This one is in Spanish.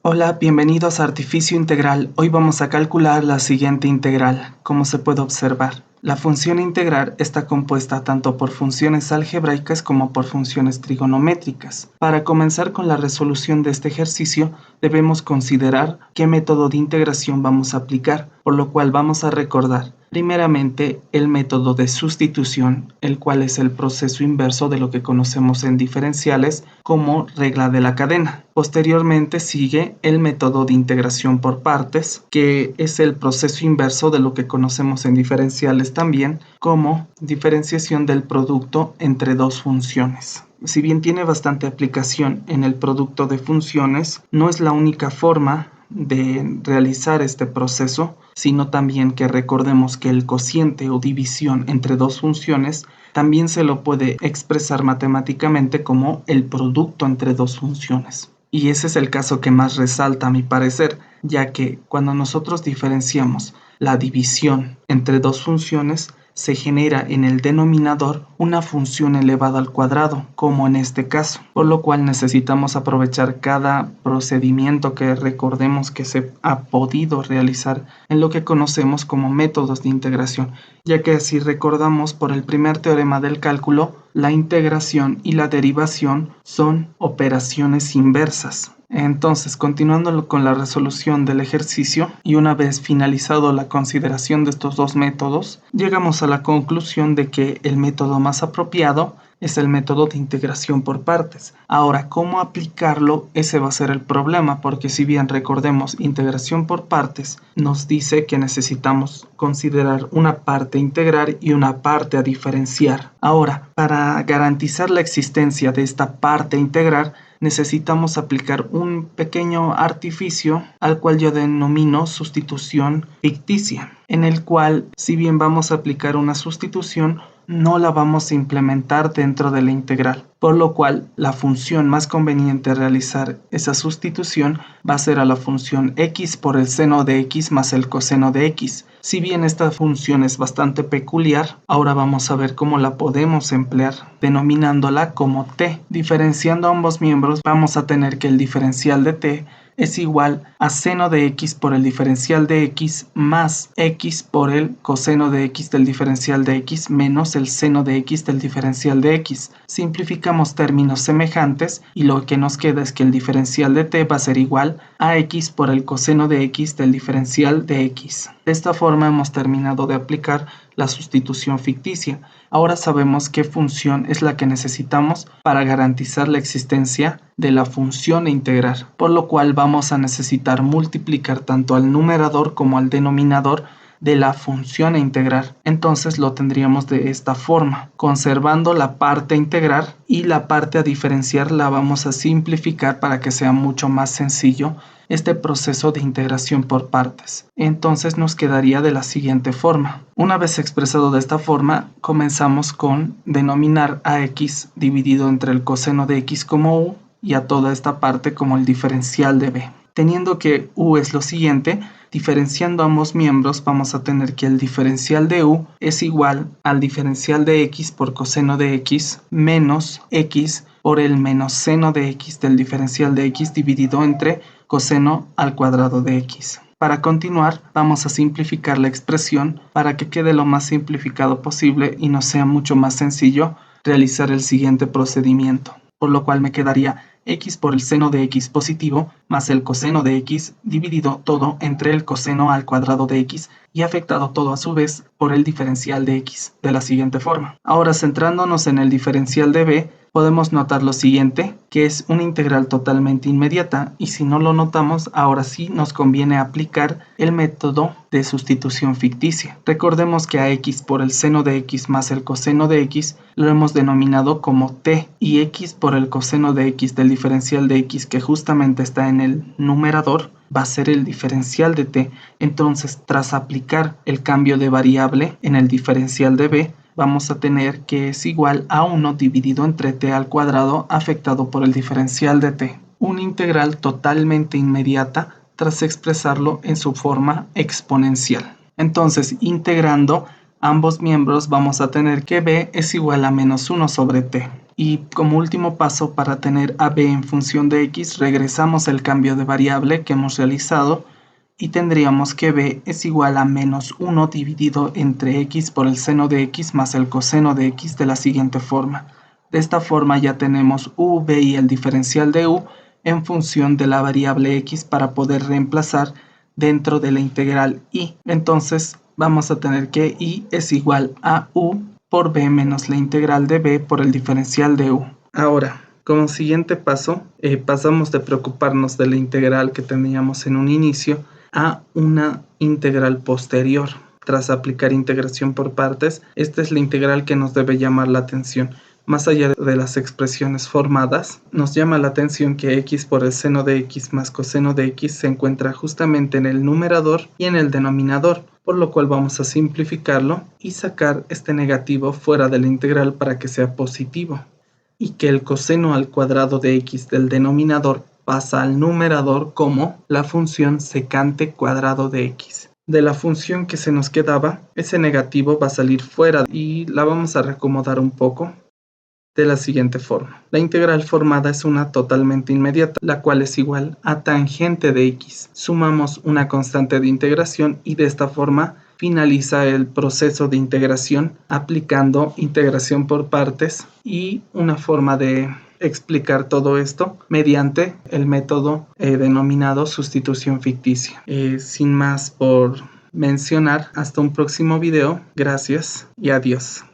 Hola, bienvenidos a Artificio Integral. Hoy vamos a calcular la siguiente integral. Como se puede observar, la función integral está compuesta tanto por funciones algebraicas como por funciones trigonométricas. Para comenzar con la resolución de este ejercicio, debemos considerar qué método de integración vamos a aplicar, por lo cual vamos a recordar primeramente el método de sustitución, el cual es el proceso inverso de lo que conocemos en diferenciales como regla de la cadena. Posteriormente sigue el método de integración por partes, que es el proceso inverso de lo que conocemos en diferenciales también como diferenciación del producto entre dos funciones. Si bien tiene bastante aplicación en el producto de funciones, no es la única forma de realizar este proceso, sino también que recordemos que el cociente o división entre dos funciones también se lo puede expresar matemáticamente como el producto entre dos funciones. Y ese es el caso que más resalta a mi parecer, ya que cuando nosotros diferenciamos la división entre dos funciones, se genera en el denominador una función elevada al cuadrado, como en este caso, por lo cual necesitamos aprovechar cada procedimiento que recordemos que se ha podido realizar en lo que conocemos como métodos de integración, ya que si recordamos por el primer teorema del cálculo, la integración y la derivación son operaciones inversas. Entonces, continuando con la resolución del ejercicio y una vez finalizado la consideración de estos dos métodos, llegamos a la conclusión de que el método más apropiado es el método de integración por partes. Ahora, ¿cómo aplicarlo? Ese va a ser el problema, porque si bien recordemos integración por partes, nos dice que necesitamos considerar una parte a integrar y una parte a diferenciar. Ahora, para garantizar la existencia de esta parte a integrar, necesitamos aplicar un pequeño artificio al cual yo denomino sustitución ficticia, en el cual, si bien vamos a aplicar una sustitución, no la vamos a implementar dentro de la integral, por lo cual la función más conveniente a realizar esa sustitución va a ser a la función x por el seno de x más el coseno de x. Si bien esta función es bastante peculiar, ahora vamos a ver cómo la podemos emplear, denominándola como t. Diferenciando ambos miembros, vamos a tener que el diferencial de t es igual a seno de x por el diferencial de x más x por el coseno de x del diferencial de x menos el seno de x del diferencial de x. Simplificamos términos semejantes y lo que nos queda es que el diferencial de t va a ser igual a x por el coseno de x del diferencial de x. De esta forma hemos terminado de aplicar la sustitución ficticia. Ahora sabemos qué función es la que necesitamos para garantizar la existencia de la función a integrar, por lo cual vamos a necesitar multiplicar tanto al numerador como al denominador de la función a integrar. Entonces lo tendríamos de esta forma, conservando la parte a integrar y la parte a diferenciar la vamos a simplificar para que sea mucho más sencillo este proceso de integración por partes. Entonces nos quedaría de la siguiente forma. Una vez expresado de esta forma, comenzamos con denominar a x dividido entre el coseno de x como u y a toda esta parte como el diferencial de b. Teniendo que u es lo siguiente, diferenciando ambos miembros vamos a tener que el diferencial de u es igual al diferencial de x por coseno de x menos x por el menos seno de x del diferencial de x dividido entre coseno al cuadrado de x. Para continuar, vamos a simplificar la expresión para que quede lo más simplificado posible y nos sea mucho más sencillo realizar el siguiente procedimiento, por lo cual me quedaría x por el seno de x positivo más el coseno de x dividido todo entre el coseno al cuadrado de x y afectado todo a su vez por el diferencial de x de la siguiente forma. Ahora, centrándonos en el diferencial de b, podemos notar lo siguiente, que es una integral totalmente inmediata, y si no lo notamos, ahora sí nos conviene aplicar el método de sustitución ficticia. Recordemos que a x por el seno de x más el coseno de x lo hemos denominado como t, y x por el coseno de x del diferencial de x, que justamente está en el numerador, va a ser el diferencial de t. Entonces, tras aplicar el cambio de variable en el diferencial de b, vamos a tener que es igual a 1 dividido entre t al cuadrado afectado por el diferencial de t. Una integral totalmente inmediata tras expresarlo en su forma exponencial. Entonces, integrando, ambos miembros vamos a tener que b es igual a menos 1 sobre t. Y como último paso, para tener a b en función de x, regresamos el cambio de variable que hemos realizado y tendríamos que b es igual a menos 1 dividido entre x por el seno de x más el coseno de x de la siguiente forma. De esta forma ya tenemos u, b y el diferencial de u en función de la variable x para poder reemplazar dentro de la integral y. Entonces vamos a tener que y es igual a u por b menos la integral de b por el diferencial de u. Ahora, como siguiente paso, pasamos de preocuparnos de la integral que teníamos en un inicio a una integral posterior. Tras aplicar integración por partes, esta es la integral que nos debe llamar la atención. Más allá de las expresiones formadas, nos llama la atención que x por el seno de x más coseno de x se encuentra justamente en el numerador y en el denominador, por lo cual vamos a simplificarlo y sacar este negativo fuera de la integral para que sea positivo, y que el coseno al cuadrado de x del denominador pasa al numerador como la función secante cuadrado de x. De la función que se nos quedaba, ese negativo va a salir fuera y la vamos a reacomodar un poco de la siguiente forma. La integral formada es una totalmente inmediata, la cual es igual a tangente de x. Sumamos una constante de integración y de esta forma finaliza el proceso de integración aplicando integración por partes y una forma de explicar todo esto mediante el método denominado sustitución ficticia. Sin más por mencionar, hasta un próximo video. Gracias y adiós.